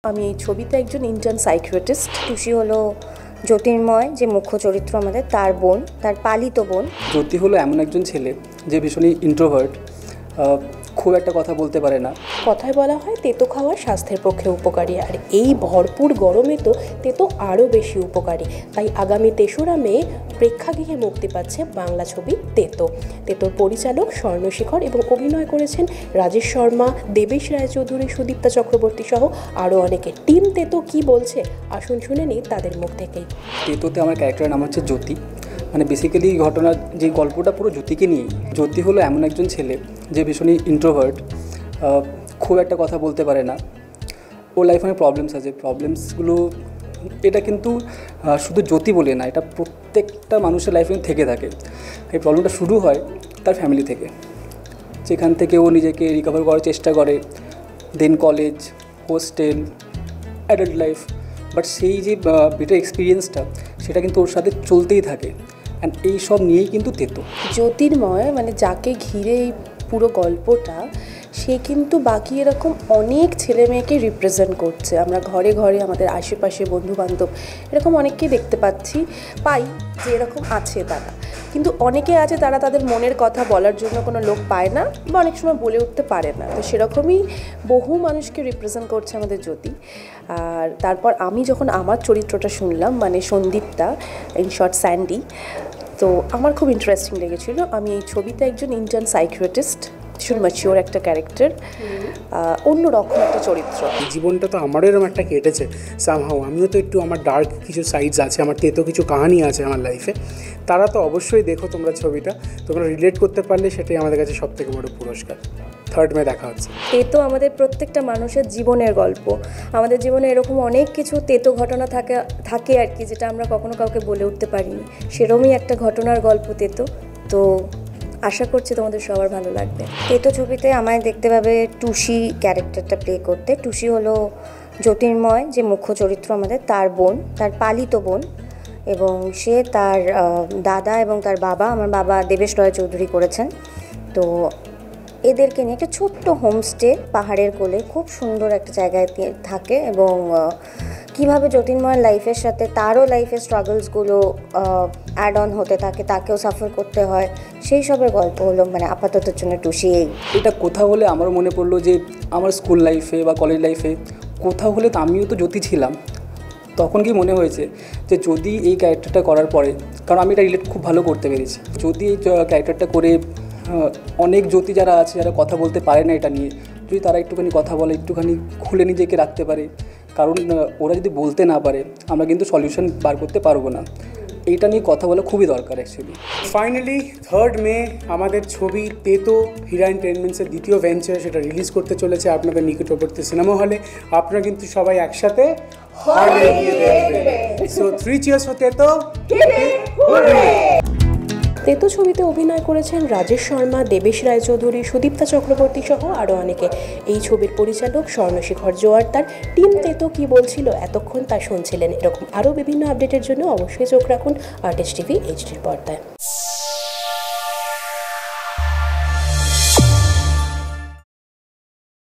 আমি এই ছবিতে একজন ইন্টার্ন সাইকিয়াট্রিস্ট। টুসি হলো জ্যোতির্ময়, যে মুখ্য চরিত্র আমাদের, তার বোন, তার পালিত বোন। জ্যোতি হলো এমন একজন ছেলে যে ভীষণই ইন্ট্রোভার্ট, খুব একটা কথা বলতে পারে না। কথায় বলা হয় তেতো খাওয়া স্বাস্থ্যের পক্ষে উপকারী, আর এই ভরপুর গরমে তো তেতো আরও বেশি উপকারী। তাই আগামী ৩রা মে প্রেক্ষাগৃহে মুক্তি পাচ্ছে বাংলা ছবি তেতো। তেতোর পরিচালক স্বর্ণশেখর এবং অভিনয় করেছেন রাজেশ শর্মা, দেবেশ রায়চৌধুরী, সুদীপ্তা চক্রবর্তী সহ আরও অনেকে। টিম তেতো কি বলছে আসুন শুনে নিই তাদের মুখ থেকেই। তেতোতে আমার ক্যারেক্টারের নাম হচ্ছে জ্যোতি। মানে বেসিক্যালি ঘটনার যে গল্পটা পুরো জ্যোতিকে নিয়েই। জ্যোতি হলো এমন একজন ছেলে যে ভীষণই ইন্ট্রোভার্ট, খুব একটা কথা বলতে পারে না। ওর লাইফে অনেক প্রবলেমস আছে। প্রবলেমসগুলো এটা কিন্তু শুধু জ্যোতি বলে না, এটা প্রত্যেকটা মানুষের লাইফে থেকে থাকে। এই প্রবলেমটা শুরু হয় তার ফ্যামিলি থেকে, যেখান থেকে ও নিজেকে রিকভার করার চেষ্টা করে। Then college, hostel, adult life. But সেই যে বেটার এক্সপিরিয়েন্সটা সেটা কিন্তু ওর সাথে চলতেই থাকে। অ্যান্ড এই সব নিয়েই কিন্তু তেতো। জ্যোতির্ময় মানে যাকে ঘিরে এই পুরো গল্পটা, সে কিন্তু বাকি এরকম অনেক ছেলে মেয়েকে রিপ্রেজেন্ট করছে। আমরা ঘরে ঘরে আমাদের আশেপাশে বন্ধুবান্ধব এরকম অনেককে দেখতে পাই যে এরকম আছে তারা। কিন্তু অনেকে আছে তারা তাদের মনের কথা বলার জন্য কোনো লোক পায় না বা অনেক সময় বলে উঠতে পারে না। তো সেরকমই বহু মানুষকে রিপ্রেজেন্ট করছে আমাদের জ্যোতি। আর তারপর আমি যখন আমার চরিত্রটা শুনলাম, মানে সন্দীপ্তা, ইন শর্ট স্যান্ডি, তো আমার খুব ইন্টারেস্টিং লেগেছিলো। আমি এই ছবিতে একজন ইন্টার্ন সাইকিয়াট্রিস্ট, ভীষণ ম্যাচিওর একটা ক্যারেক্টার, অন্যরকম একটা চরিত্র। জীবনটা তো আমারও এরকম একটা কেটেছে সামহাও। আমিও তো একটু, আমার ডার্ক কিছু সাইডস আছে, আমার তেতো কিছু কাহানি আছে আমার লাইফে। তারা তো অবশ্যই দেখো তোমরা ছবিটা, তোমরা রিলেট করতে পারলে সেটাই আমাদের কাছে সবথেকে বড় পুরস্কার। 3 মে দেখা হচ্ছে। তেতো আমাদের প্রত্যেকটা মানুষের জীবনের গল্প। আমাদের জীবনে এরকম অনেক কিছু তেতো ঘটনা থাকে আর কি, যেটা আমরা কখনো কাউকে বলে উঠতে পারিনি। সেরকমই একটা ঘটনার গল্প তেতো। তো আশা করছি তোমাদের সবার ভালো লাগবে। তেতো ছবিতে আমায় দেখতে পাবে টুসি ক্যারেক্টারটা প্লে করতে। টুসি হলো জ্যোতির্ময়, যে মুখ্য চরিত্র আমাদের, তার বোন, তার পালিত বোন। এবং সে তার দাদা এবং তার বাবা, আমার বাবা দেবেশ রায়চৌধুরী করেছেন। তো এদেরকে নিয়ে একটা ছোট্ট হোমস্টে পাহাড়ের কোলে খুব সুন্দর একটা জায়গায় থাকে। এবং কীভাবে জ্যোতির্ময়ের লাইফের সাথে তারও লাইফের স্ট্রাগলসগুলো অ্যাড অন হতে থাকে, তাকেও সাফার করতে হয়, সেই সবের গল্প হলো মানে আপাতত জন্য টুসি। এটা কোথাও হলে আমারও মনে পড়লো যে আমার স্কুল লাইফে বা কলেজ লাইফে কোথাও হলে তো আমিও তো জ্যোতি ছিলাম। তখন কি মনে হয়েছে যে যদি এই ক্যারেক্টারটা করার পরে, কারণ আমি এটা রিলেট খুব ভালো করতে পেরেছি, যদি এই ক্যারেক্টারটা করে অনেক জ্যোতি যারা আছে, যারা কথা বলতে পারে না এটা নিয়ে, যদি তারা একটুখানি কথা বলে, একটুখানি খুলে নিজেকে রাখতে পারে। কারণ ওরা যদি বলতে না পারে আমরা কিন্তু সলিউশন বার করতে পারবো না। এইটা নিয়ে কথা বলা খুবই দরকার অ্যাকচুয়ালি। ফাইনালি 3 মে আমাদের ছবি তেতো হিরা এন্টারটেইনমেন্টসের দ্বিতীয় ভেঞ্চার, সেটা রিলিজ করতে চলেছে আপনাদের নিকটবর্তী সিনেমা হলে। আপনারা কিন্তু সবাই একসাথে হলে গিয়ে দেখবেন। সো 3 চিয়ার্স ফর তেতো। তেতো ছবিতে অভিনয় করেছেন রাজেশ শর্মা, দেবেশ রায়চৌধুরী, সুদীপ্তা চক্রবর্তী সহ আরও অনেকে। এই ছবির পরিচালক স্বর্ণশেখর জোয়ারদার। টিম তেতো কি বলছিল এতক্ষণ তা শুনছিলেন। এরকম আরও বিভিন্ন আপডেটের জন্য অবশ্যই চোখ রাখুন আর্টিস্ট টিভি এইচডির পর্দায়।